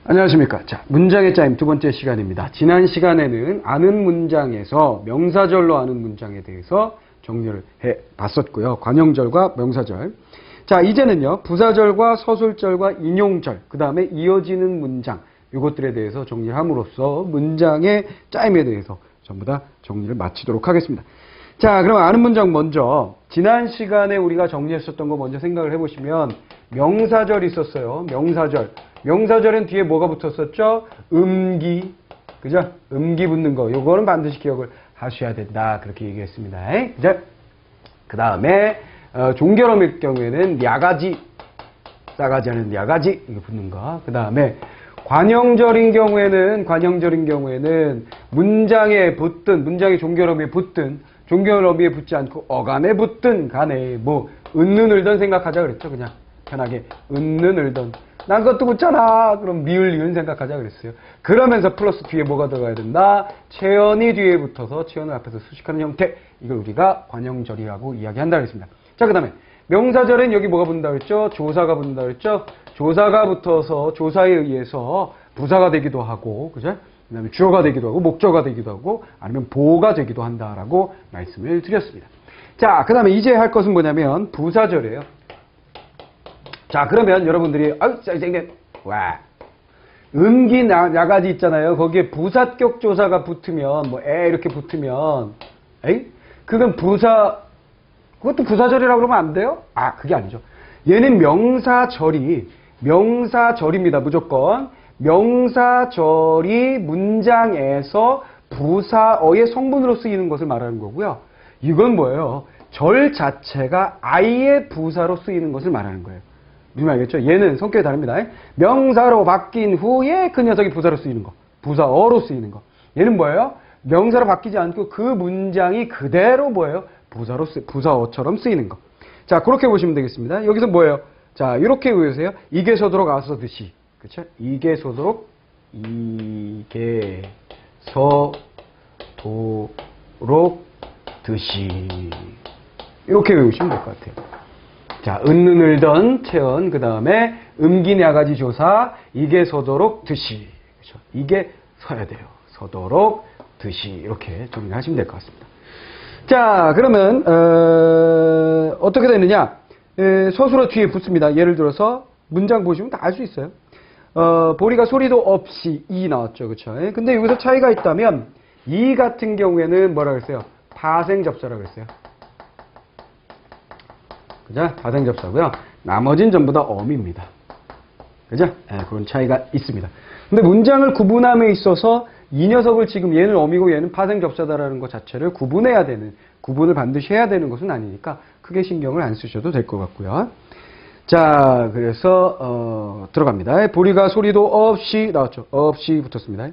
안녕하십니까. 자, 문장의 짜임 두 번째 시간입니다. 지난 시간에는 아는 문장에서 명사절로 아는 문장에 대해서 정리를 해 봤었고요. 관형절과 명사절. 자, 이제는요, 부사절과 서술절과 인용절, 그 다음에 이어지는 문장, 이것들에 대해서 정리를 함으로써 문장의 짜임에 대해서 전부 다 정리를 마치도록 하겠습니다. 자, 그럼 아는 문장 먼저, 지난 시간에 우리가 정리했었던 거 먼저 생각을 해보시면, 명사절 있었어요. 명사절. 명사절은 뒤에 뭐가 붙었었죠? 음기. 그죠? 음기 붙는 거. 요거는 반드시 기억을 하셔야 된다. 그렇게 얘기했습니다. 그죠? 그 다음에, 종결어일 경우에는 야가지. 싸가지 않은 야가지. 이거 붙는 거. 그 다음에, 관형절인 경우에는 문장에 붙든, 문장의 종결어에 붙든, 종결어에 붙지 않고 어간에 붙든 간에 뭐, 은는 을던 생각하자 그랬죠. 그냥 편하게. 은는 을던. 난 그것도 붙잖아. 그럼 미을 리은 생각하자 그랬어요. 그러면서 플러스 뒤에 뭐가 들어가야 된다? 체언이 뒤에 붙어서 체언을 앞에서 수식하는 형태. 이걸 우리가 관형절이라고 이야기한다 그랬습니다. 자, 그 다음에 명사절엔 여기 뭐가 붙는다 그랬죠? 조사가 붙는다 그랬죠? 조사가 붙어서 조사에 의해서 부사가 되기도 하고, 그죠? 그 다음에 주어가 되기도 하고, 목적어가 되기도 하고, 아니면 보어가 되기도 한다라고 말씀을 드렸습니다. 자, 그 다음에 이제 할 것은 뭐냐면 부사절이에요. 자, 그러면 여러분들이, 아유, 와. 음기 야가지 있잖아요. 거기에 부사격 조사가 붙으면, 이렇게 붙으면, 그건 그것도 부사절이라고 그러면 안 돼요? 아, 그게 아니죠. 얘는 명사절입니다. 무조건. 명사절이 문장에서 부사어의 성분으로 쓰이는 것을 말하는 거고요. 이건 뭐예요? 절 자체가 아예 부사로 쓰이는 것을 말하는 거예요. 무슨 말이겠죠? 얘는 성격이 다릅니다. 명사로 바뀐 후에 그 녀석이 부사로 쓰이는 거. 부사어로 쓰이는 거. 얘는 뭐예요? 명사로 바뀌지 않고 그 문장이 그대로 뭐예요? 부사어처럼 쓰이는 거. 자, 그렇게 보시면 되겠습니다. 여기서 뭐예요? 자, 이렇게 외우세요. 이게 서도록 아서 듯이. 그쵸? 이게 서도록, 듯이. 이렇게 외우시면 될 것 같아요. 자, 은는 을던 체언, 그 다음에 음긴 야가지 조사, 이게 서도록 듯이. 그렇죠? 이게 서야 돼요. 서도록 듯이. 이렇게 정리하시면 될 것 같습니다. 자, 그러면 어떻게 되느냐? 서술어 뒤에 붙습니다. 예를 들어서 문장 보시면 다 알 수 있어요. 보리가 소리도 없이 이 나왔죠. 그렇죠? 근데 여기서 차이가 있다면 이 같은 경우에는 뭐라 그랬어요? 파생접사라고 그랬어요. 그죠? 파생접사고요. 나머진 전부 다 어미입니다. 그죠? 그런 차이가 있습니다. 근데 문장을 구분함에 있어서 이 녀석을 지금 얘는 어미고 얘는 파생접사다라는 것 자체를 구분을 반드시 해야 되는 것은 아니니까 크게 신경을 안 쓰셔도 될 것 같고요. 자, 그래서 들어갑니다. 보리가 소리도 없이 나왔죠. 없이 붙었습니다.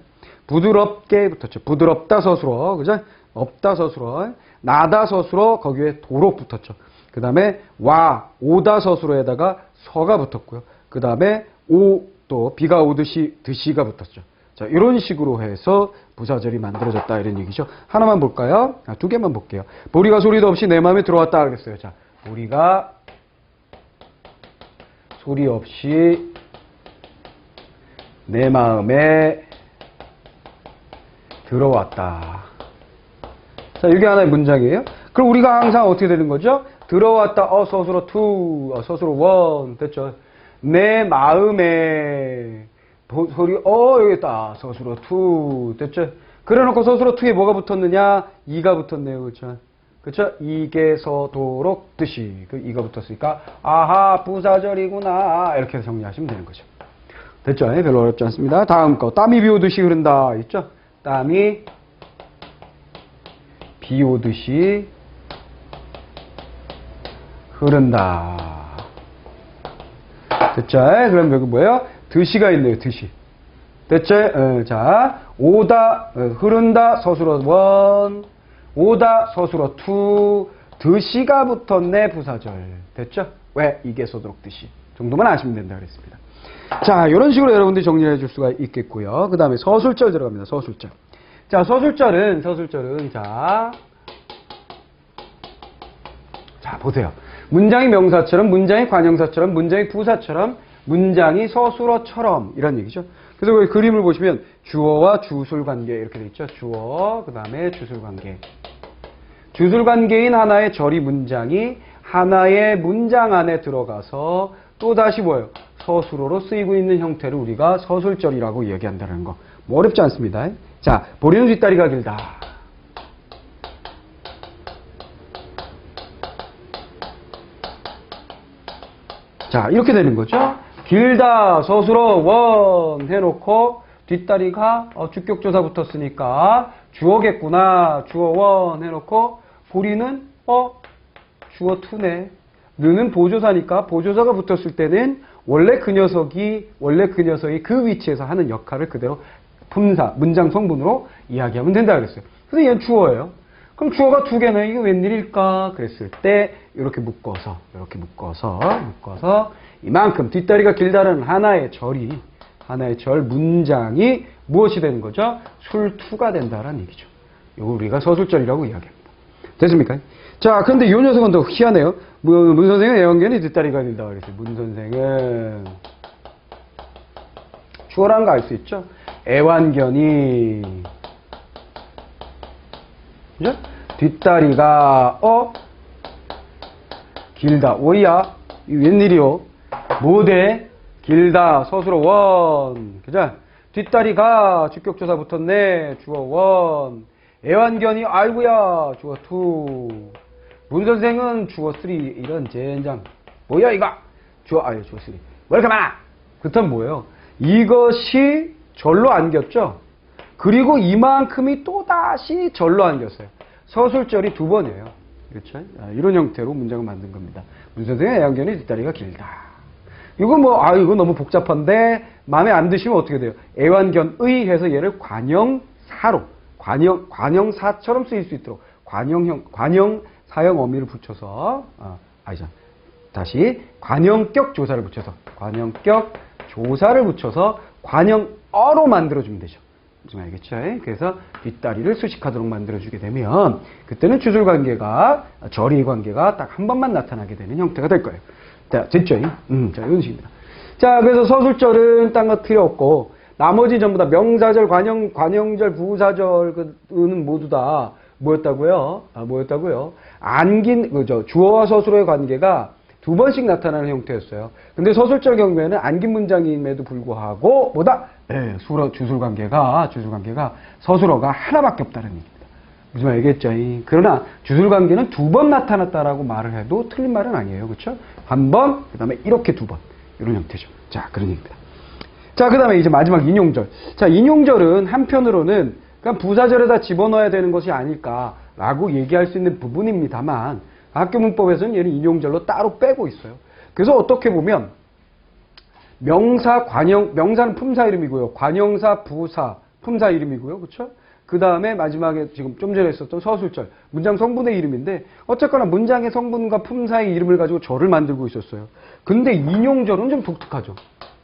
부드럽게 붙었죠. 부드럽다 서술어, 그죠? 없다 서술어, 나다 서술어 거기에 도록 붙었죠. 그 다음에 오다 서술어에다가 서가 붙었고요. 그 다음에 또 비가 오듯이 듯이가 붙었죠. 자, 이런 식으로 해서 부사절이 만들어졌다 이런 얘기죠. 하나만 볼까요? 두 개만 볼게요. 보리가 소리도 없이 내 마음에 들어왔다 그랬어요. 자, 보리가 소리 없이 내 마음에 들어왔다. 자, 이게 하나의 문장이에요. 그럼 우리가 항상 어떻게 되는 거죠? 들어왔다, 서술어 투, 서술어 원, 됐죠? 내 마음에, 소리, 여기 있다, 서술어 투, 됐죠? 그래 놓고 서술어 투에 뭐가 붙었느냐? 이가 붙었네요, 그렇죠? 그렇죠? 이게 서도록 듯이, 이가 붙었으니까, 아하, 부사절이구나, 이렇게 해서 정리하시면 되는 거죠. 됐죠? 별로 어렵지 않습니다. 다음 거, 땀이 비 오듯이 흐른다, 있죠? 땀이 비 오듯이 흐른다. 됐죠? 그럼 여기 뭐예요? 듯이가 있네요. 듯이. 됐죠? 자, 흐른다 서술어 원, 오다 서술어 투, 듯이가 붙었네 부사절. 됐죠? 왜? 이게 서도록 듯이. 정도만 아시면 된다 그랬습니다. 자, 이런 식으로 여러분들이 정리해 줄 수가 있겠고요. 그 다음에 서술절 들어갑니다. 서술절. 자, 서술절은 자, 보세요. 문장이 명사처럼, 문장이 관형사처럼, 문장이 부사처럼, 문장이 서술어처럼 이런 얘기죠. 그래서 그 그림을 보시면 주어와 주술관계 이렇게 돼 있죠. 주어, 그 다음에 주술관계. 주술관계인 하나의 절이 문장이 하나의 문장 안에 들어가서 또다시 뭐예요? 서술어로 쓰이고 있는 형태를 우리가 서술절이라고 이야기한다는 거. 뭐 어렵지 않습니다. 자, 보리는 뒷다리가 길다. 자, 이렇게 되는 거죠. 길다, 서술어, 원 해놓고 뒷다리가 주격조사 붙었으니까 주어겠구나. 주어 원 해놓고 보리는 주어 투네. 느는 보조사니까 보조사가 붙었을 때는 원래 그 녀석이 그 위치에서 하는 역할을 그대로 품사, 문장 성분으로 이야기하면 된다 그랬어요. 그래서 얘는 주어예요. 그럼 주어가 두 개네. 이게 웬일일까? 그랬을 때 이렇게 묶어서 이만큼 뒷다리가 길다는 하나의 절 문장이 무엇이 되는 거죠? 술투가 된다라는 얘기죠. 이거 우리가 서술절이라고 이야기합니다. 됐습니까? 자, 근데 이 녀석은 더 희한해요. 문 선생은 애완견이 뒷다리가 길다 그랬어요. 문 선생은 주어라는 거 알 수 있죠? 애완견이 그죠? 뒷다리가 길다. 오이야. 이 웬일이요? 뭐대? 길다. 서술어 원. 그죠? 뒷다리가 주격조사 붙었네. 주어 원. 애완견이 아이고야. 주어 투. 문 선생은 주어 쓰리. 이런 젠장. 뭐야 이거? 주어 쓰리. 왜 이렇게 많아? 그렇다면 뭐예요? 이것이 절로 안겼죠? 그리고 이만큼이 또다시 절로 안겼어요. 서술절이 두 번이에요. 그렇죠? 이런 형태로 문장을 만든 겁니다. 문 선생의 애완견이 뒷다리가 길다. 이거 이거 너무 복잡한데 마음에 안 드시면 어떻게 돼요? 애완견의 해서 얘를 관형사로 관형사처럼 쓰일 수 있도록 관형사형 어미를 붙여서 다시 관형격 조사를 붙여서 관형어로 만들어주면 되죠. 무슨 알겠죠? 그래서 뒷다리를 수식하도록 만들어주게 되면 그때는 주술관계가 절의관계가 딱 한 번만 나타나게 되는 형태가 될 거예요. 자, 됐죠? 자, 이런 식입니다. 자, 그래서 서술절은 딴 거 필요 없고 나머지 전부 다 명사절, 관형절, 부사절은 모두 다 뭐였다고요? 주어와 서술어의 관계가 두 번씩 나타나는 형태였어요. 근데 서술절 경우에는 안긴 문장임에도 불구하고 주술관계가 서술어가 하나밖에 없다는 얘기입니다. 무슨 말 알겠죠? 그러나 주술관계는 두 번 나타났다라고 말을 해도 틀린 말은 아니에요. 그렇죠? 한 번, 그 다음에 이렇게 두 번. 이런 형태죠. 자, 그런 얘기입니다. 자, 그 다음에 이제 마지막 인용절. 자, 인용절은 한편으로는 그냥 부사절에다 집어넣어야 되는 것이 아닐까라고 얘기할 수 있는 부분입니다만 학교 문법에서는 얘는 인용절로 따로 빼고 있어요. 그래서 어떻게 보면 명사는 품사 이름이고요. 관형사, 부사, 품사 이름이고요. 그렇죠? 그 다음에 마지막에 지금 좀 전에 했었던 서술절, 문장 성분의 이름인데 어쨌거나 문장의 성분과 품사의 이름을 가지고 절을 만들고 있었어요. 근데 인용절은 좀 독특하죠.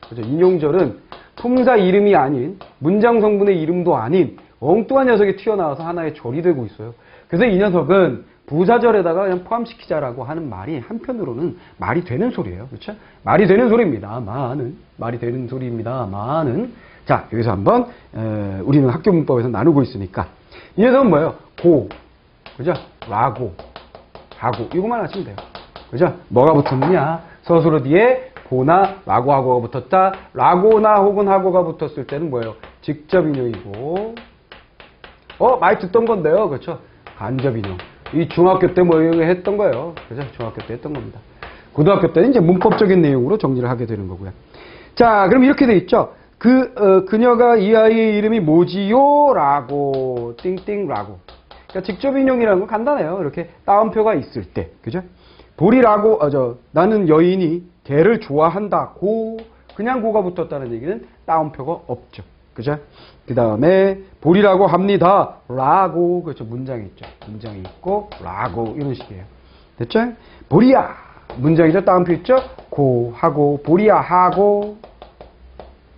그죠? 인용절은 품사 이름이 아닌 문장 성분의 이름도 아닌 엉뚱한 녀석이 튀어나와서 하나의 절이 되고 있어요. 그래서 이 녀석은 부사절에다가 그냥 포함시키자라고 하는 말이 한편으로는 말이 되는 소리예요. 그렇죠? 말이 되는 소리입니다만은 자, 여기서 한번 우리는 학교 문법에서 나누고 있으니까 이 녀석은 뭐예요? 그죠? 라고, 하고 이거만 하시면 돼요. 그죠? 뭐가 붙었느냐? 서술어 뒤에 고나 라고 하고가 붙었다. 라고나 혹은 하고가 붙었을 때는 뭐예요? 직접 인용이고 많이 듣던 건데요. 그렇죠? 간접 인용. 이 중학교 때 뭐 했던 거예요. 그죠? 중학교 때 했던 겁니다. 고등학교 때는 이제 문법적인 내용으로 정리를 하게 되는 거고요. 자, 그럼 이렇게 돼 있죠. 그녀가 이 아이의 이름이 뭐지요? 라고, 띵띵라고. 그러니까 직접 인용이라는 건 간단해요. 이렇게 따옴표가 있을 때. 그죠? 보리라고, 나는 여인이 개를 좋아한다. 그냥 고가 붙었다는 얘기는 따옴표가 없죠. 그죠? 그 다음에 보리라고 합니다. 라고. 그렇죠. 문장이 있죠. 문장이 있고 라고 이런 식이에요. 됐죠? 보리야. 문장이죠. 따옴표 있죠? 하고 보리야 하고.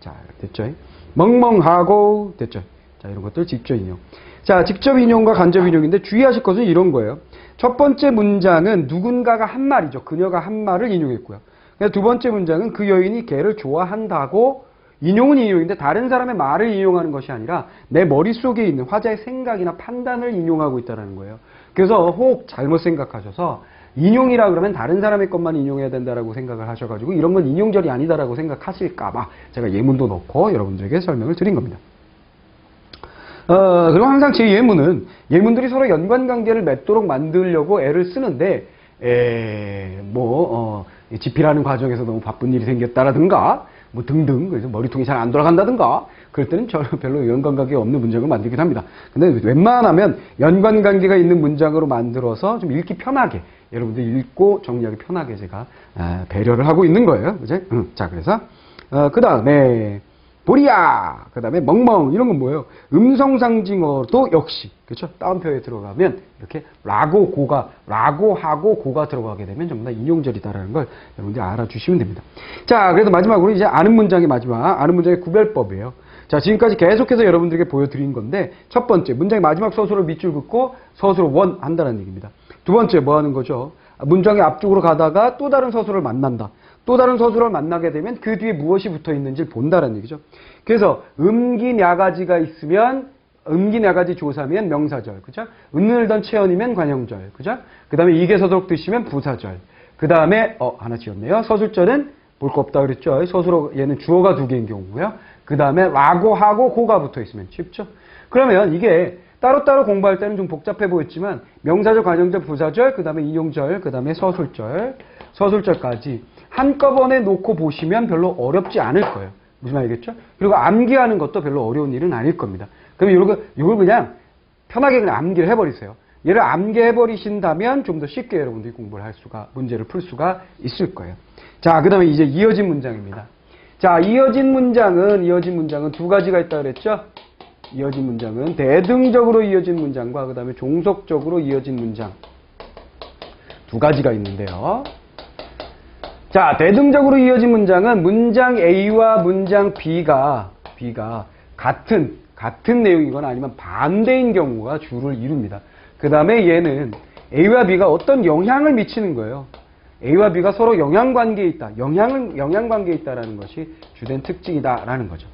자, 됐죠? 멍멍하고. 됐죠? 자, 이런 것들 직접 인용. 자, 직접 인용과 간접 인용인데 주의하실 것은 이런 거예요. 첫 번째 문장은 누군가가 한 말이죠. 그녀가 한 말을 인용했고요. 그래서 두 번째 문장은 그 여인이 걔를 좋아한다고 인용은 인용인데 다른 사람의 말을 인용하는 것이 아니라 내 머릿속에 있는 화자의 생각이나 판단을 인용하고 있다는 거예요. 그래서 혹 잘못 생각하셔서 인용이라 그러면 다른 사람의 것만 인용해야 된다라고 생각을 하셔가지고 이런 건 인용절이 아니다라고 생각하실까봐 제가 예문도 넣고 여러분들에게 설명을 드린 겁니다. 그리고 항상 제 예문들이 서로 연관관계를 맺도록 만들려고 애를 쓰는데, 집필하는 과정에서 너무 바쁜 일이 생겼다라든가, 뭐 등등, 그래서 머리통이 잘 안 돌아간다든가, 그럴 때는 별로 연관관계가 없는 문장을 만들기도 합니다. 근데 웬만하면 연관관계가 있는 문장으로 만들어서 좀 읽기 편하게, 여러분들 읽고 정리하기 편하게 제가 배려를 하고 있는 거예요. 그죠? 자, 그래서, 그 다음에, 보리야! 그 다음에 멍멍! 이런 건 뭐예요? 음성상징어도 역시, 그렇죠? 따옴표에 들어가면 이렇게 라고 하고 고가 들어가게 되면 전부 다 인용절이다라는 걸 여러분들이 알아주시면 됩니다. 자, 그래서 마지막으로 이제 아는 문장의 아는 문장의 구별법이에요. 자, 지금까지 계속해서 여러분들에게 보여드린 건데, 첫 번째, 문장의 마지막 서술을 밑줄 긋고 서술을 원 한다는 얘기입니다. 두 번째, 뭐 하는 거죠? 문장의 앞쪽으로 가다가 또 다른 서술을 만난다. 또 다른 서술을 만나게 되면 그 뒤에 무엇이 붙어 있는지를 본다는 얘기죠. 그래서 음기냐가지가 있으면 음기냐가지 조사면 명사절, 그죠? 은을던 체언이면 관형절, 그죠? 그 다음에 이계서도록 드시면 부사절. 그 다음에 하나 지웠네요. 서술절은 볼 거 없다 그랬죠. 서술어 얘는 주어가 두 개인 경우고요. 그 다음에 라고 하고 고가 붙어 있으면 쉽죠. 그러면 이게 따로따로 공부할 때는 좀 복잡해 보였지만 명사절, 관형절, 부사절, 그 다음에 인용절, 그 다음에 서술절까지 한꺼번에 놓고 보시면 별로 어렵지 않을 거예요. 무슨 말이겠죠? 그리고 암기하는 것도 별로 어려운 일은 아닐 겁니다. 그럼 이걸 그냥 편하게 그냥 암기를 해버리세요. 얘를 암기해버리신다면 좀 더 쉽게 여러분들이 문제를 풀 수가 있을 거예요. 자, 그 다음에 이제 이어진 문장입니다. 자, 이어진 문장은 두 가지가 있다고 그랬죠? 이어진 문장은 대등적으로 이어진 문장과 그 다음에 종속적으로 이어진 문장 두 가지가 있는데요. 자, 대등적으로 이어진 문장은 문장 A와 문장 B가 같은 내용이거나 아니면 반대인 경우가 주를 이룹니다. 그 다음에 얘는 A와 B가 어떤 영향을 미치는 거예요. A와 B가 서로 영향관계에 있다. 영향관계에 있다라는 것이 주된 특징이다라는 거죠.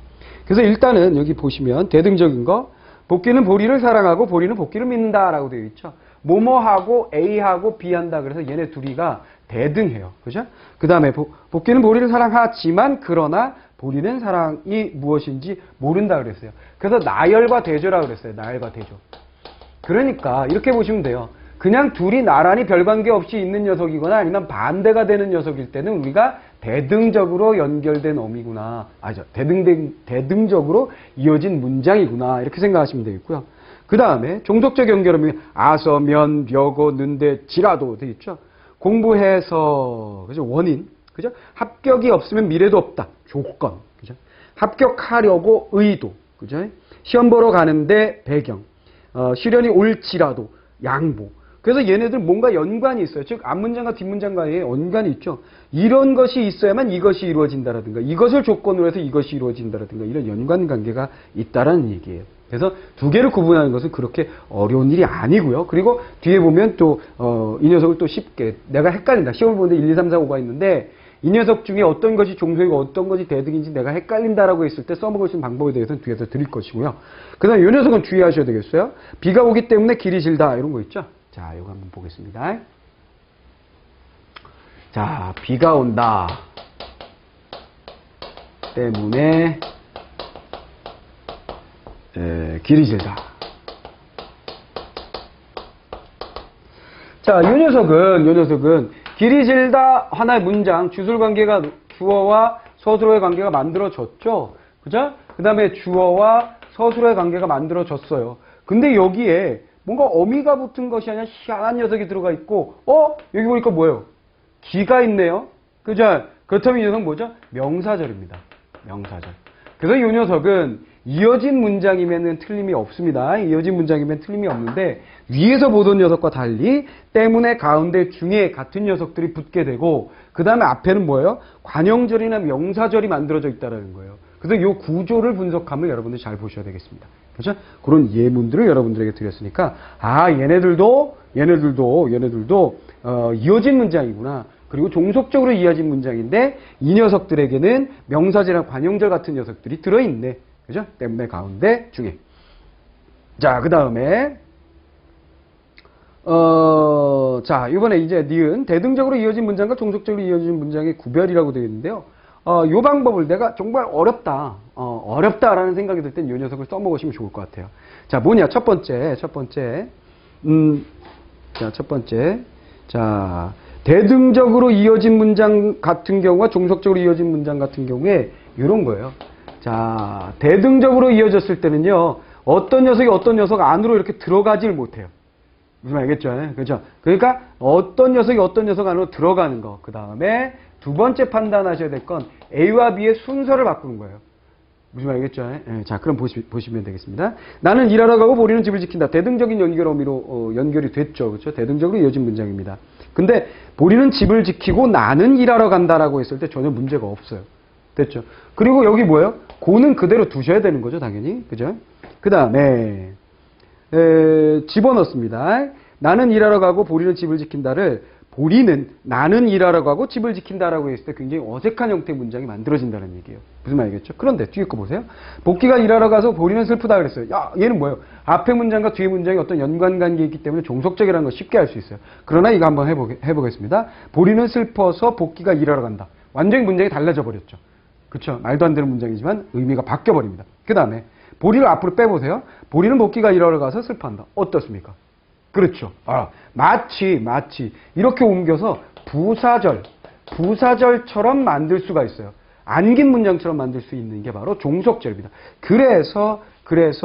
그래서 일단은 여기 보시면 대등적인 거, 복귀는 보리를 사랑하고 보리는 복귀를 믿는다라고 되어 있죠. 뭐뭐하고 A하고 B한다. 그래서 얘네 둘이가 대등해요. 그죠? 그 다음에 복귀는 보리를 사랑하지만 그러나 보리는 사랑이 무엇인지 모른다 그랬어요. 그래서 나열과 대조라고 그랬어요. 나열과 대조. 그러니까 이렇게 보시면 돼요. 그냥 둘이 나란히 별관계 없이 있는 녀석이거나 아니면 반대가 되는 녀석일 때는 우리가 대등적으로 연결된 어미구나. 대등적으로 이어진 문장이구나. 이렇게 생각하시면 되겠고요. 그 다음에 종속적 연결음이 아서, 면, 벼고, 는데, 지라도 되어 있죠. 공부해서, 그죠? 원인, 그죠? 합격이 없으면 미래도 없다. 조건, 그죠? 합격하려고 의도, 그죠? 시험 보러 가는데 배경, 시련이 올지라도 양보. 그래서 얘네들 뭔가 연관이 있어요. 즉 앞문장과 뒷문장 간에 연관이 있죠. 이런 것이 있어야만 이것이 이루어진다라든가 이것을 조건으로 해서 이것이 이루어진다라든가 이런 연관관계가 있다라는 얘기예요. 그래서 두 개를 구분하는 것은 그렇게 어려운 일이 아니고요. 그리고 뒤에 보면 또 이 녀석을 또 쉽게 내가 헷갈린다. 시험을 보는데 1, 2, 3, 4, 5가 있는데 이 녀석 중에 어떤 것이 종속이고 어떤 것이 대등인지 내가 헷갈린다라고 했을 때 써먹을 수 있는 방법에 대해서는 뒤에서 드릴 것이고요. 그 다음에 이 녀석은 주의하셔야 되겠어요. 비가 오기 때문에 길이 질다 이런 거 있죠. 자, 이거 한번 보겠습니다. 자, 비가 온다 때문에 길이 질다. 자, 이 녀석은 길이 질다 하나의 문장, 주술관계가 주어와 서술어의 관계가 만들어졌죠. 그죠? 그 다음에 주어와 서술어의 관계가 만들어졌어요. 근데 여기에 뭔가 어미가 붙은 것이 아니라 희한한 녀석이 들어가 있고, 여기 보니까 뭐예요? 기가 있네요. 그죠? 그렇다면 이 녀석은 뭐죠? 명사절입니다. 명사절. 그래서 이 녀석은 이어진 문장이면 틀림이 없습니다. 이어진 문장이면 틀림이 없는데 위에서 보던 녀석과 달리 때문에 가운데 중에 같은 녀석들이 붙게 되고 그 다음에 앞에는 뭐예요? 관형절이나 명사절이 만들어져 있다는 거예요. 그래서 이 구조를 분석하면 여러분들이 잘 보셔야 되겠습니다. 그렇죠? 그런 예문들을 여러분들에게 드렸으니까 얘네들도 이어진 문장이구나. 그리고 종속적으로 이어진 문장인데 이 녀석들에게는 명사제랑 관용절 같은 녀석들이 들어있네. 그죠? 때문에 가운데 중에. 자, 그 다음에 자, 이번에 이제 니은 대등적으로 이어진 문장과 종속적으로 이어진 문장의 구별이라고 되어 있는데요. 요 방법을 내가 정말 어렵다라는 생각이 들 땐 이 녀석을 써먹으시면 좋을 것 같아요. 자, 뭐냐? 첫 번째. 자, 첫 번째. 자, 대등적으로 이어진 문장 같은 경우와 종속적으로 이어진 문장 같은 경우에 이런 거예요. 자, 대등적으로 이어졌을 때는요, 어떤 녀석이 어떤 녀석 안으로 이렇게 들어가질 못해요. 무슨 말이겠죠? 그렇죠? 그러니까 어떤 녀석이 어떤 녀석 안으로 들어가는 거. 그 다음에 두 번째 판단하셔야 될 건 A와 B의 순서를 바꾸는 거예요. 무슨 말이겠죠? 자, 그럼 보시면 되겠습니다. 나는 일하러 가고 보리는 집을 지킨다. 대등적인 연결 어미로 연결이 됐죠. 그렇죠? 대등적으로 이어진 문장입니다. 근데 보리는 집을 지키고 나는 일하러 간다라고 했을 때 전혀 문제가 없어요. 됐죠? 그리고 여기 뭐예요? 고는 그대로 두셔야 되는 거죠, 당연히. 그죠? 그 다음에 집어넣습니다. 나는 일하러 가고 보리는 집을 지킨다를 보리는 나는 일하러 가고 집을 지킨다라고 했을 때 굉장히 어색한 형태의 문장이 만들어진다는 얘기예요. 무슨 말이겠죠? 그런데 뒤에 거 보세요. 복귀가 일하러 가서 보리는 슬프다 그랬어요. 야, 얘는 뭐예요? 앞에 문장과 뒤에 문장이 어떤 연관관계가 있기 때문에 종속적이라는 걸 쉽게 알 수 있어요. 그러나 이거 한번 해보겠습니다. 보리는 슬퍼서 복귀가 일하러 간다. 완전히 문장이 달라져 버렸죠. 그렇죠? 말도 안 되는 문장이지만 의미가 바뀌어 버립니다. 그 다음에 보리를 앞으로 빼보세요. 보리는 복귀가 일하러 가서 슬퍼한다. 어떻습니까? 그렇죠. 마치 이렇게 옮겨서 부사절처럼 만들 수가 있어요. 안긴 문장처럼 만들 수 있는 게 바로 종속절입니다. 그래서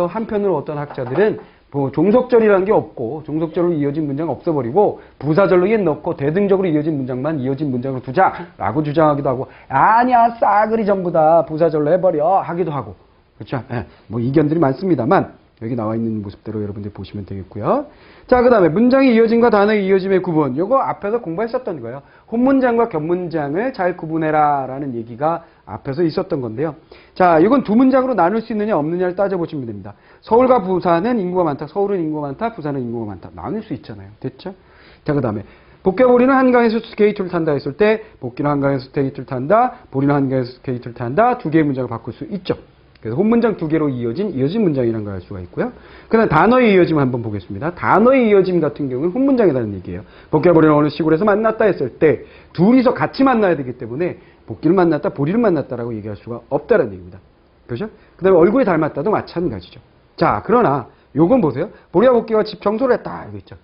한편으로 어떤 학자들은 뭐 종속절이라는 게 없고 종속절로 이어진 문장 없어버리고 부사절로 넣고 대등적으로 이어진 문장만 이어진 문장으로 두자라고 주장하기도 하고 아니야 싸그리 전부 다 부사절로 해버려 하기도 하고 그렇죠? 뭐 이견들이 많습니다만 여기 나와 있는 모습대로 여러분들 보시면 되겠고요. 자, 그 다음에 문장의 이어짐과 단어의 이어짐의 구분. 요거 앞에서 공부했었던 거예요. 혼문장과 겹문장을 잘 구분해라 라는 얘기가 앞에서 있었던 건데요. 자, 이건 두 문장으로 나눌 수 있느냐 없느냐를 따져보시면 됩니다. 서울과 부산은 인구가 많다. 서울은 인구가 많다. 부산은 인구가 많다. 나눌 수 있잖아요. 됐죠? 자, 그 다음에 복귀와 보리는 한강에서 스케이트를 탄다 했을 때 복귀는 한강에서 스케이트를 탄다. 보리는 한강에서 스케이트를 탄다. 두 개의 문장을 바꿀 수 있죠. 그래서 혼문장 두 개로 이어진 문장이라는 걸 알 수가 있고요. 그 다음 단어의 이어짐을 한번 보겠습니다. 단어의 이어짐 같은 경우는 혼문장이라는 얘기예요. 복귀와 보리는 어느 시골에서 만났다 했을 때 둘이서 같이 만나야 되기 때문에 복귀를 만났다, 보리를 만났다라고 얘기할 수가 없다는 얘기입니다. 그렇죠? 그 다음에 얼굴이 닮았다도 마찬가지죠. 자, 그러나 요건 보세요. 보리와 복귀가 집 청소를 했다. 이거 있죠.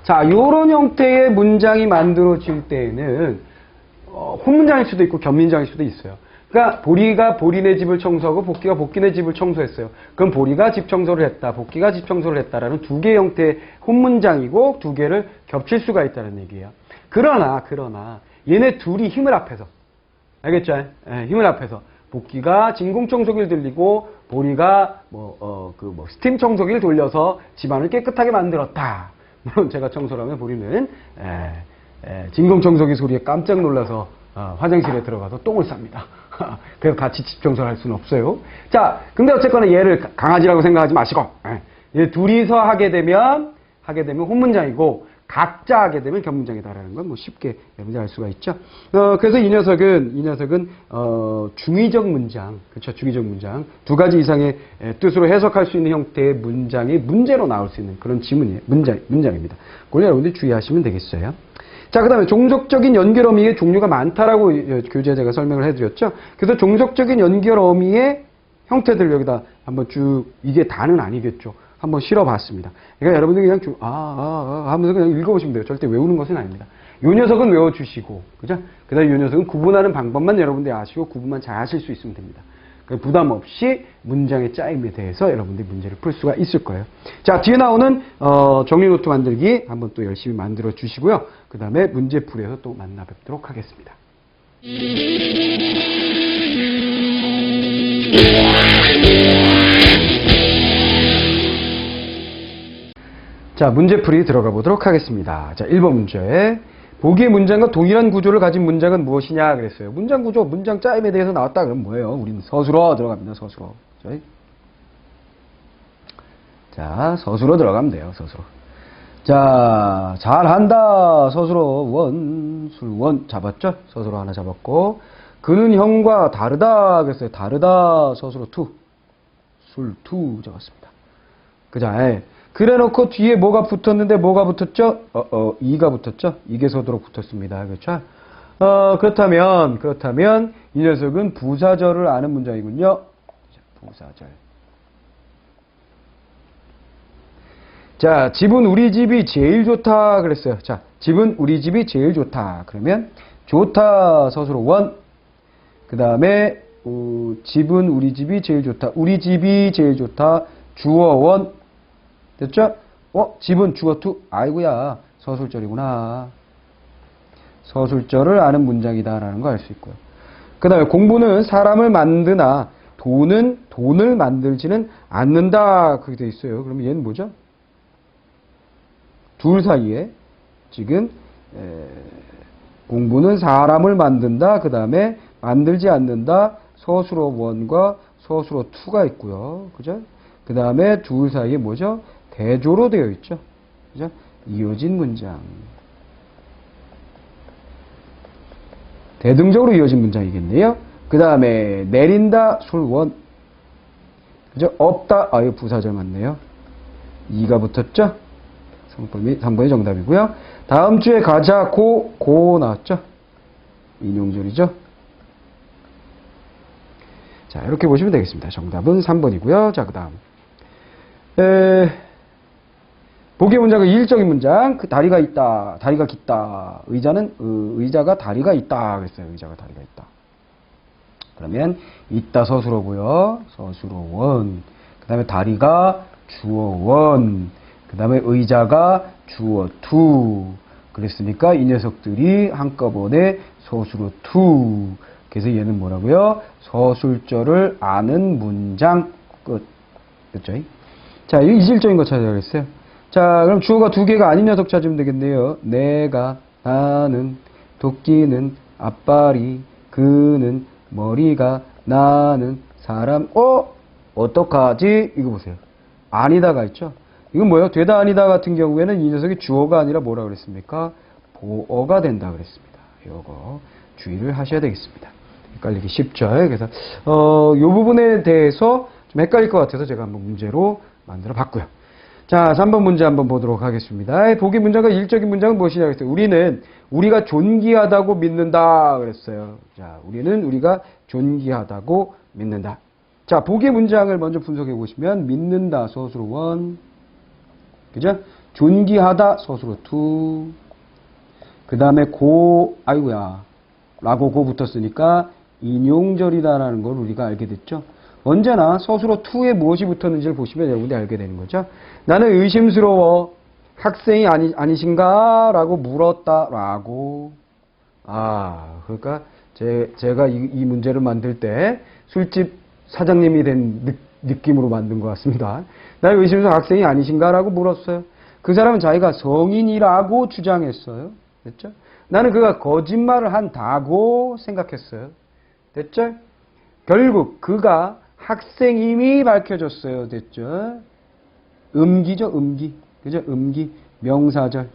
자, 요런 형태의 문장이 만들어질 때에는 혼문장일 수도 있고 겹문장일 수도 있어요. 그러니까 보리가 보리네 집을 청소하고 복귀가 복귀네 집을 청소했어요. 그럼 보리가 집 청소를 했다, 복귀가 집 청소를 했다라는 두 개의 형태의 혼문장이고 두 개를 겹칠 수가 있다는 얘기예요. 그러나 얘네 둘이 힘을 합해서 알겠죠? 힘을 합해서 복귀가 진공 청소기를 돌리고 보리가 스팀 청소기를 돌려서 집안을 깨끗하게 만들었다. 물론 제가 청소를 하면 보리는 진공청소기 소리에 깜짝 놀라서 화장실에 들어가서 똥을 쌉니다. 그래서 같이 집 청소를 할 수는 없어요. 자, 근데 어쨌거나 얘를 강아지라고 생각하지 마시고 얘 둘이서 하게 되면 혼문장이고 각자 하게 되면 겹문장이다라는 건 뭐 쉽게 여러분들 알 수가 있죠. 그래서 이 녀석은 중의적 문장, 그렇죠? 중의적 문장 두 가지 이상의 뜻으로 해석할 수 있는 형태의 문장이 문제로 나올 수 있는 그런 지문이에요. 문장입니다. 그걸 여러분들이 주의하시면 되겠어요. 자, 그 다음에 종속적인 연결 어미의 종류가 많다라고 교재에 제가 설명을 해드렸죠. 그래서 종속적인 연결 어미의 형태들 여기다 한번 쭉 이게 다는 아니겠죠. 한번 실어봤습니다. 그러니까 여러분들이 그냥 하면서 그냥 읽어보시면 돼요. 절대 외우는 것은 아닙니다. 요 녀석은 외워주시고, 그죠? 그 다음에 요 녀석은 구분하는 방법만 여러분들이 아시고 구분만 잘 하실 수 있으면 됩니다. 부담 없이 문장의 짜임에 대해서 여러분들이 문제를 풀 수가 있을 거예요. 자, 뒤에 나오는 정리 노트 만들기 한번 또 열심히 만들어 주시고요. 그 다음에 문제풀이에서 또 만나 뵙도록 하겠습니다. 자, 문제풀이 들어가 보도록 하겠습니다. 자, 1번 문제. 보기의 문장과 동일한 구조를 가진 문장은 무엇이냐 그랬어요. 문장 구조, 문장 짜임에 대해서 나왔다 그러면 뭐예요? 우리는 서술어 들어갑니다. 서술어. 자, 서술어 들어가면 돼요. 서술어. 자, 잘한다. 서술어 원, 술원 잡았죠? 서술어 하나 잡았고, 그는 형과 다르다 그랬어요. 다르다. 서술어 투, 술투 잡았습니다. 그자, 그래 놓고 뒤에 뭐가 붙었는데 뭐가 붙었죠? 이가 붙었죠? 이계서도록 붙었습니다. 그렇죠? 그렇다면 이 녀석은 부사절을 아는 문장이군요. 부사절. 자, 집은 우리 집이 제일 좋다 그랬어요. 자, 집은 우리 집이 제일 좋다. 그러면 좋다 서술어 원. 그 다음에 집은 우리 집이 제일 좋다. 우리 집이 제일 좋다. 주어 원. 됐죠? 집은 주어 투. 아이고야, 서술절이구나. 서술절을 아는 문장이다라는 거 알 수 있고요. 그 다음에 공부는 사람을 만드나 돈을 만들지는 않는다. 그렇게 돼 있어요. 그러면 얘는 뭐죠? 둘 사이에 지금 공부는 사람을 만든다. 그 다음에 만들지 않는다. 서술어 원과 서술어 투가 있고요. 그죠? 그 다음에 둘 사이에 뭐죠? 대조로 되어 있죠. 그죠? 이어진 문장. 대등적으로 이어진 문장이겠네요. 그 다음에 내린다 술원. 그죠? 없다. 이거 부사절 맞네요. 2가 붙었죠? 3번이 정답이고요. 다음 주에 가자 고 나왔죠? 인용절이죠? 자, 이렇게 보시면 되겠습니다. 정답은 3번이고요. 자, 그 다음. 보기의 문장은 일적인 문장. 그 다리가 있다. 다리가 깊다. 의자가 다리가 있다. 그랬어요. 의자가 다리가 있다. 그러면 있다 서술어고요. 서술어 원. 그 다음에 다리가 주어 원. 그 다음에 의자가 주어 투. 그랬으니까 이 녀석들이 한꺼번에 서술어 투. 그래서 얘는 뭐라고요? 서술절을 아는 문장 끝. 됐죠? 자, 이질적인 거 찾아야겠어요. 자, 그럼 주어가 두 개가 아닌 녀석 찾으면 되겠네요. 내가, 나는, 도끼는, 앞발이, 그는, 머리가, 나는, 사람. 어떡하지? 이거 보세요. 아니다가 있죠? 이건 뭐예요? 되다 아니다 같은 경우에는 이 녀석이 주어가 아니라 뭐라 그랬습니까? 보어가 된다 그랬습니다. 요거 주의를 하셔야 되겠습니다. 헷갈리기 쉽죠? 그래서 이 부분에 대해서 좀 헷갈릴 것 같아서 제가 한번 문제로 만들어 봤고요. 자, 3번 문제 한번 보도록 하겠습니다. 보기 문장과 일적인 문장은 무엇이냐 그랬어요. 우리가 존귀하다고 믿는다 그랬어요. 자, 우리가 존귀하다고 믿는다. 자, 보기 문장을 먼저 분석해 보시면 믿는다 서술어 원. 그죠? 존귀하다 서술어 투. 그 다음에 라고 붙었으니까 인용절이다라는 걸 우리가 알게 됐죠. 언제나 서술어 투에 무엇이 붙었는지를 보시면 여러분들이 알게 되는 거죠. 나는 의심스러워. 학생이 아니신가? 라고 물었다. 라고. 그러니까 제가 이 문제를 만들 때 술집 사장님이 된 느낌으로 만든 것 같습니다. 나는 의심스러워 학생이 아니신가? 라고 물었어요. 그 사람은 자기가 성인이라고 주장했어요. 됐죠? 나는 그가 거짓말을 한다고 생각했어요. 됐죠? 결국 그가 학생임이 밝혀졌어요. 됐죠? 음기죠, 음기. 그죠? 음기. 명사절.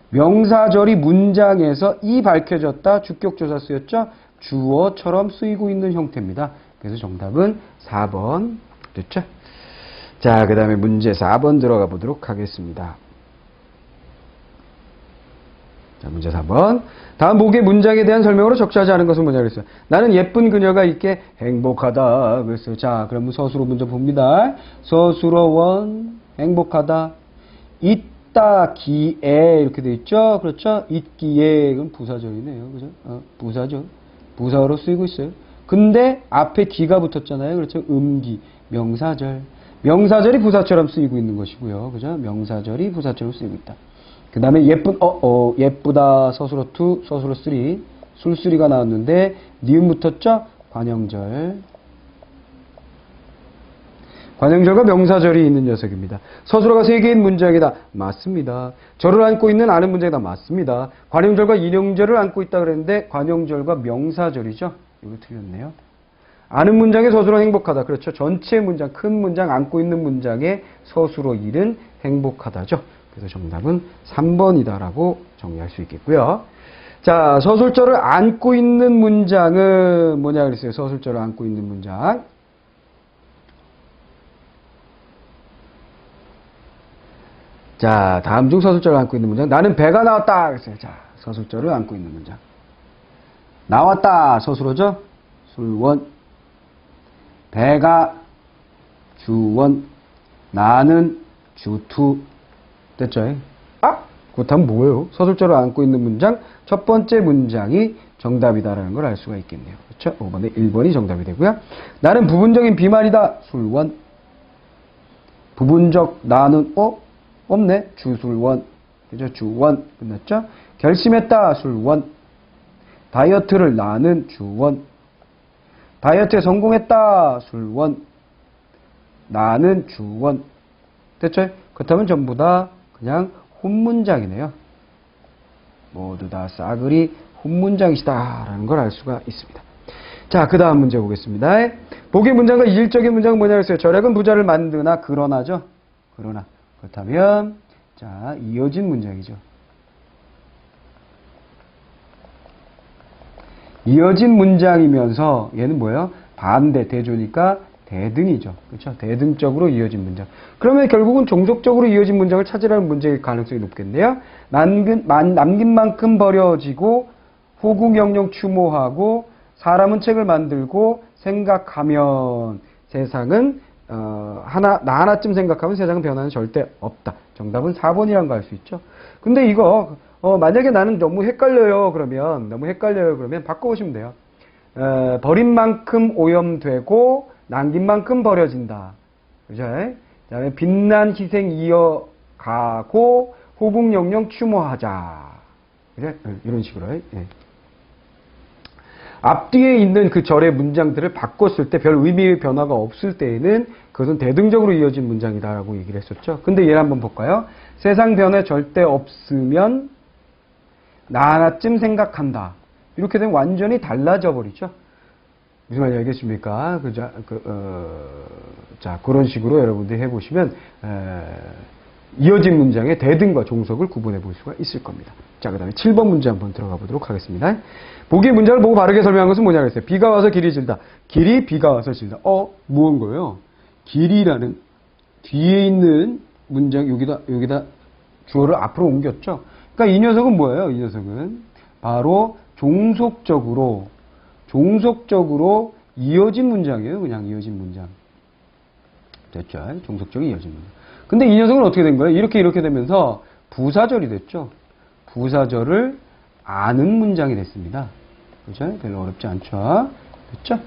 명사절이 문장에서 이 밝혀졌다. 주격조사 쓰였죠? 주어처럼 쓰이고 있는 형태입니다. 그래서 정답은 4번. 됐죠? 자, 그 다음에 문제 4번 들어가 보도록 하겠습니다. 자, 문제 4번. 다음 보기의 문장에 대한 설명으로 적시하지 않은 것은 뭐냐 그랬어요. 나는 예쁜 그녀가 있게 행복하다 그랬어요. 자, 그러면 서술어 먼저 봅니다. 서술어 원, 행복하다. 있다, 기에 이렇게 돼 있죠. 그렇죠? 있기에. 그럼 부사절이네요. 그죠? 부사절. 부사어로 쓰이고 있어요. 근데 앞에 기가 붙었잖아요. 그렇죠? 음기. 명사절. 명사절이 부사처럼 쓰이고 있는 것이고요. 그죠? 명사절이 부사처럼 쓰이고 있다. 그 다음에 예쁘다 서술어 2, 서술어 3, 술수리가 나왔는데 니은 붙었죠? 관형절. 관용절과 명사절이 있는 녀석입니다. 서술어가 3개인 문장이다. 맞습니다. 절을 안고 있는 아는 문장이다. 맞습니다. 관용절과 인용절을 안고 있다 그랬는데 관용절과 명사절이죠. 이거 틀렸네요. 아는 문장의 서술어 행복하다. 그렇죠. 전체 문장, 큰 문장 안고 있는 문장의 서술어 1은 행복하다죠. 그래서 정답은 3번이다라고 정리할 수 있겠고요. 자, 서술절을 안고 있는 문장은 뭐냐 그랬어요? 서술절을 안고 있는 문장. 자, 다음 중 서술절을 안고 있는 문장. 나는 배가 나왔다 그랬어요. 자, 서술절을 안고 있는 문장. 나왔다 서술어죠? 술원. 배가 주원. 나는 주투. 됐죠? 그렇다면 뭐예요? 서술절을 안고 있는 문장 첫 번째 문장이 정답이다라는 걸 알 수가 있겠네요. 그렇죠? 5번에 1번이 정답이 되고요. 나는 부분적인 비말이다. 술원. 부분적 나는 없네. 주술원. 그죠? 주원. 끝났죠? 결심했다. 술원. 다이어트를 나는 주원. 다이어트에 성공했다. 술원. 나는 주원. 됐죠? 그렇다면 전부 다 그냥 혼문장이네요. 모두 다 싸그리 혼문장이시다라는 걸 알 수가 있습니다. 자, 그 다음 문제 보겠습니다. 보기 문장과 이질적인 문장은 뭐냐 했어요? 절약은 부자를 만드나 그러나죠. 그러나. 그렇다면 자, 이어진 문장이죠. 이어진 문장이면서 얘는 뭐예요? 반대 대조니까 대등이죠. 그렇죠? 대등적으로 이어진 문장. 그러면 결국은 종속적으로 이어진 문장을 찾으라는 문제일 가능성이 높겠네요. 남긴 만큼 버려지고 호국영령 추모하고 사람은 책을 만들고 생각하면 세상은 나 하나쯤 생각하면 세상은 변화는 절대 없다. 정답은 4번이라는 거 알 수 있죠. 근데 이거 만약에 나는 너무 헷갈려요. 그러면 바꿔보시면 돼요. 버린 만큼 오염되고 남긴 만큼 버려진다. 그죠? 그다음에 빛난 희생 이어가고 호국영령 추모하자. 그래? 이런 식으로. 예. 앞뒤에 있는 그 절의 문장들을 바꿨을 때 별 의미의 변화가 없을 때에는 그것은 대등적으로 이어진 문장이다라고 얘기를 했었죠. 근데 얘를 한번 볼까요? 세상 변화 절대 없으면 나 하나쯤 생각한다. 이렇게 되면 완전히 달라져 버리죠. 무슨 말인지 알겠습니까? 자, 그런 식으로 여러분들이 해보시면 이어진 문장의 대등과 종속을 구분해 볼 수가 있을 겁니다. 자, 그 다음에 7번 문제 한번 들어가 보도록 하겠습니다. 보기 문장을 보고 바르게 설명한 것은 뭐냐고 했어요. 비가 와서 길이 질다. 길이 비가 와서 질다. 무언 거예요? 길이라는 뒤에 있는 문장 여기다 주어를 앞으로 옮겼죠. 그러니까 이 녀석은 뭐예요? 이 녀석은 바로 종속적으로 이어진 문장이에요. 그냥 이어진 문장. 됐죠? 종속적인 이어진 문장. 근데 이 녀석은 어떻게 된 거예요? 이렇게 되면서 부사절이 됐죠. 부사절을 아는 문장이 됐습니다. 그죠? 별로 어렵지 않죠? 됐죠?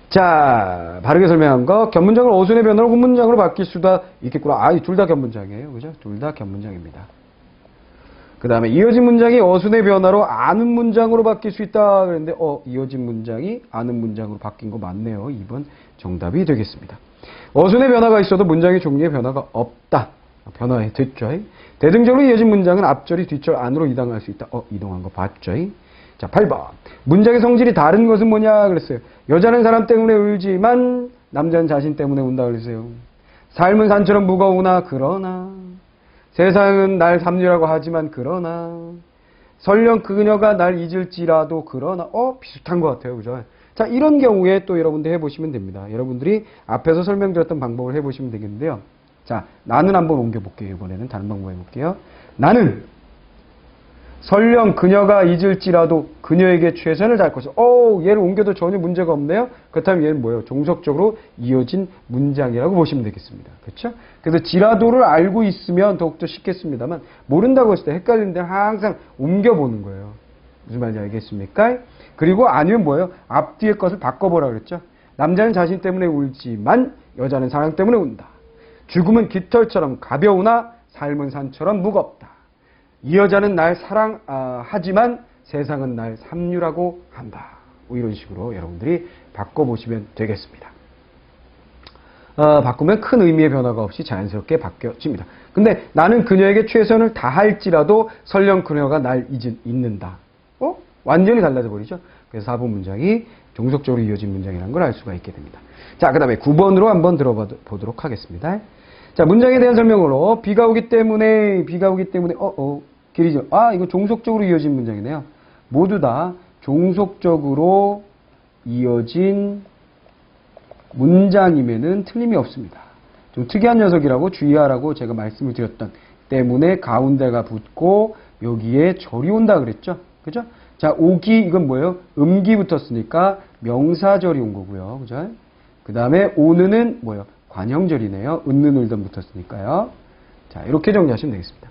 자, 바르게 설명한 거. 견문장을 어순의 변화로 혼문장으로 바뀔 수도 있겠구나. 둘 다 견문장이에요. 그죠? 둘 다 견문장입니다. 그 다음에 이어진 문장이 어순의 변화로 아는 문장으로 바뀔 수 있다 그랬는데 이어진 문장이 아는 문장으로 바뀐 거 맞네요. 2번 정답이 되겠습니다. 어순의 변화가 있어도 문장의 종류의 변화가 없다. 변화됐죠. 대등적으로 이어진 문장은 앞절이 뒷절 안으로 이동할 수 있다. 이동한 거 봤죠. 자, 8번. 문장의 성질이 다른 것은 뭐냐 그랬어요. 여자는 사람 때문에 울지만 남자는 자신 때문에 운다 그랬어요. 삶은 산처럼 무거우나 그러나 세상은 날 삼류라고 하지만 그러나 설령 그녀가 날 잊을지라도 그러나 비슷한 것 같아요. 그죠? 자, 이런 경우에 또 여러분들 해보시면 됩니다. 여러분들이 앞에서 설명드렸던 방법을 해보시면 되겠는데요. 자, 나는 한번 옮겨볼게요. 이번에는 다른 방법 해볼게요. 나는 설령 그녀가 잊을지라도 그녀에게 최선을 다할 것이다. 얘를 옮겨도 전혀 문제가 없네요. 그렇다면 얘는 뭐예요? 종속적으로 이어진 문장이라고 보시면 되겠습니다. 그렇죠? 그래서 지라도를 알고 있으면 더욱더 쉽겠습니다만 모른다고 했을 때 헷갈리는 데는 항상 옮겨보는 거예요. 무슨 말인지 알겠습니까? 그리고 아니면 뭐예요? 앞뒤의 것을 바꿔보라 그랬죠? 남자는 자신 때문에 울지만 여자는 사랑 때문에 운다. 죽음은 깃털처럼 가벼우나 삶은 산처럼 무겁다. 이 여자는 날 사랑하지만 세상은 날 삼류라고 한다. 이런 식으로 여러분들이 바꿔보시면 되겠습니다. 바꾸면 큰 의미의 변화가 없이 자연스럽게 바뀌어집니다. 근데 나는 그녀에게 최선을 다할지라도 설령 그녀가 날 잊는다. 완전히 달라져 버리죠. 그래서 4번 문장이 종속적으로 이어진 문장이라는 걸 알 수가 있게 됩니다. 자, 그 다음에 9번으로 한번 들어보도록 하겠습니다. 자, 문장에 대한 설명으로 비가 오기 때문에 길이죠. 이거 종속적으로 이어진 문장이네요. 모두 다 종속적으로 이어진 문장임에는 틀림이 없습니다. 좀 특이한 녀석이라고 주의하라고 제가 말씀을 드렸던 때문에 가운데가 붙고 여기에 절이 온다 그랬죠. 그죠? 자, 오기 이건 뭐예요? 음기 붙었으니까 명사절이 온 거고요. 그죠? 그 다음에 오는은 뭐예요? 관형절이네요. 은는 을던 붙었으니까요. 자, 이렇게 정리하시면 되겠습니다.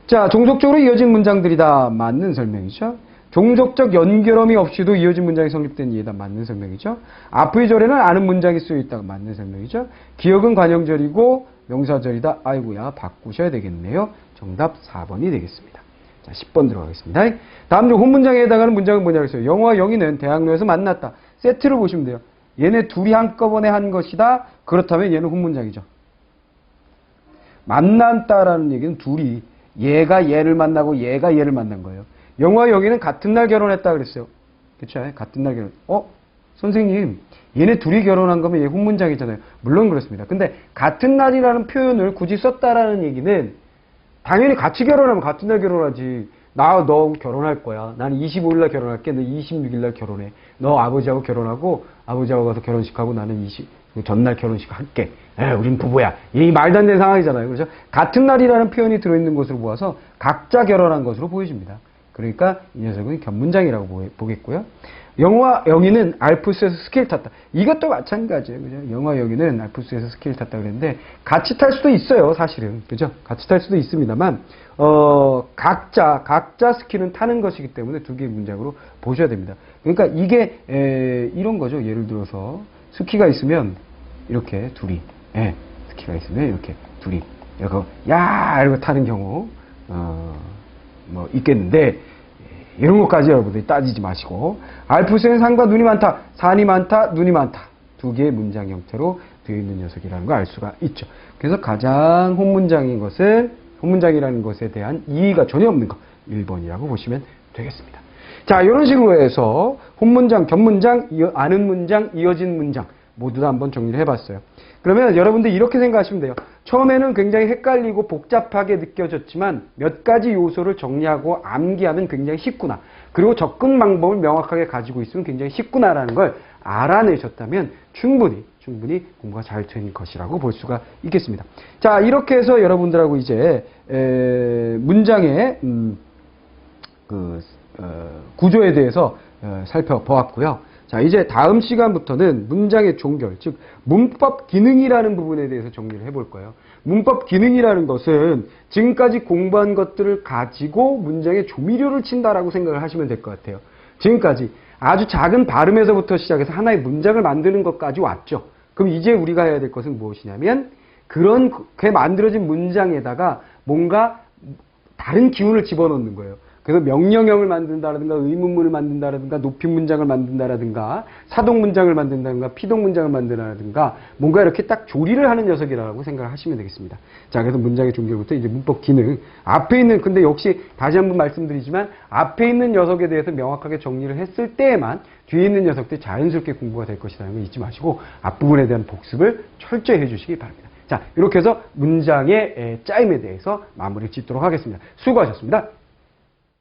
자, 종속적으로 이어진 문장들이다. 맞는 설명이죠. 종속적 연결음이 없이도 이어진 문장이 성립된 이에다. 맞는 설명이죠. 앞의 절에는 아는 문장이 쓰여 있다가 맞는 설명이죠. 기억은 관형절이고 명사절이다. 아이고야, 바꾸셔야 되겠네요. 정답 4번이 되겠습니다. 자, 10번 들어가겠습니다. 다음 중 혼문장에 해당하는 문장은 뭐냐고 했어요. 영어와 영희는 대학로에서 만났다. 세트를 보시면 돼요. 얘네 둘이 한꺼번에 한 것이다. 그렇다면 얘는 혼문장이죠. 만났다라는 얘기는 둘이 얘가 얘를 만나고 얘가 얘를 만난 거예요. 영어와 영희는 같은 날 결혼했다 그랬어요. 그렇죠? 같은 날 결혼. 선생님, 얘네 둘이 결혼한 거면 얘 혼문장이잖아요. 물론 그렇습니다. 근데 같은 날이라는 표현을 굳이 썼다라는 얘기는 당연히 같이 결혼하면 같은 날 결혼하지. 너 결혼할 거야. 나는 25일 날 결혼할게. 너 26일 날 결혼해. 너 아버지하고 결혼하고 아버지하고 가서 결혼식하고 나는 전날 결혼식 할게. 우린 부부야. 이 말도 안 되는 상황이잖아요. 그렇죠? 같은 날이라는 표현이 들어있는 것으로 보아서 각자 결혼한 것으로 보여집니다. 그러니까 이 녀석은 견문장이라고 보겠고요. 영어와 영희는 알프스에서 스키를 탔다. 이것도 마찬가지예요. 그죠? 영어와 영희는 알프스에서 스키를 탔다 그랬는데 같이 탈 수도 있어요. 사실은. 그죠? 같이 탈 수도 있습니다만 각자 스키는 타는 것이기 때문에 두 개의 문장으로 보셔야 됩니다. 그러니까 이게 이런 거죠. 예를 들어서 스키가 있으면 이렇게 둘이 스키가 있으면 이렇게 둘이 이러고 이러고 타는 경우 뭐 있겠는데 이런 것까지 여러분들이 따지지 마시고 알프스에는 산과 눈이 많다. 산이 많다. 눈이 많다. 두 개의 문장 형태로 되어 있는 녀석이라는 걸 알 수가 있죠. 그래서 가장 혼문장이라는 것에 대한 이의가 전혀 없는 거 1번이라고 보시면 되겠습니다. 자, 이런 식으로 해서 혼문장, 견문장, 아는 문장, 이어진 문장 모두 다 한번 정리를 해봤어요. 그러면 여러분들 이렇게 생각하시면 돼요. 처음에는 굉장히 헷갈리고 복잡하게 느껴졌지만 몇 가지 요소를 정리하고 암기하면 굉장히 쉽구나. 그리고 접근 방법을 명확하게 가지고 있으면 굉장히 쉽구나라는 걸 알아내셨다면 충분히 공부가 잘 된 것이라고 볼 수가 있겠습니다. 자, 이렇게 해서 여러분들하고 이제 문장의 구조에 대해서 살펴보았고요. 자, 이제 다음 시간부터는 문장의 종결, 즉 문법 기능이라는 부분에 대해서 정리를 해볼 거예요. 문법 기능이라는 것은 지금까지 공부한 것들을 가지고 문장의 조미료를 친다라고 생각을 하시면 될 것 같아요. 지금까지 아주 작은 발음에서부터 시작해서 하나의 문장을 만드는 것까지 왔죠. 그럼 이제 우리가 해야 될 것은 무엇이냐면 그렇게 만들어진 문장에다가 뭔가 다른 기운을 집어넣는 거예요. 그래서 명령형을 만든다라든가 의문문을 만든다라든가 높임 문장을 만든다라든가 사동 문장을 만든다든가 피동 문장을 만든다라든가 뭔가 이렇게 딱 조리를 하는 녀석이라고 생각을 하시면 되겠습니다. 자, 그래서 문장의 종결부터 이제 문법 기능 앞에 있는 근데 역시 다시 한번 말씀드리지만 앞에 있는 녀석에 대해서 명확하게 정리를 했을 때에만 뒤에 있는 녀석들이 자연스럽게 공부가 될 것이라는 걸 잊지 마시고 앞부분에 대한 복습을 철저히 해주시기 바랍니다. 자, 이렇게 해서 문장의 짜임에 대해서 마무리를 짓도록 하겠습니다. 수고하셨습니다.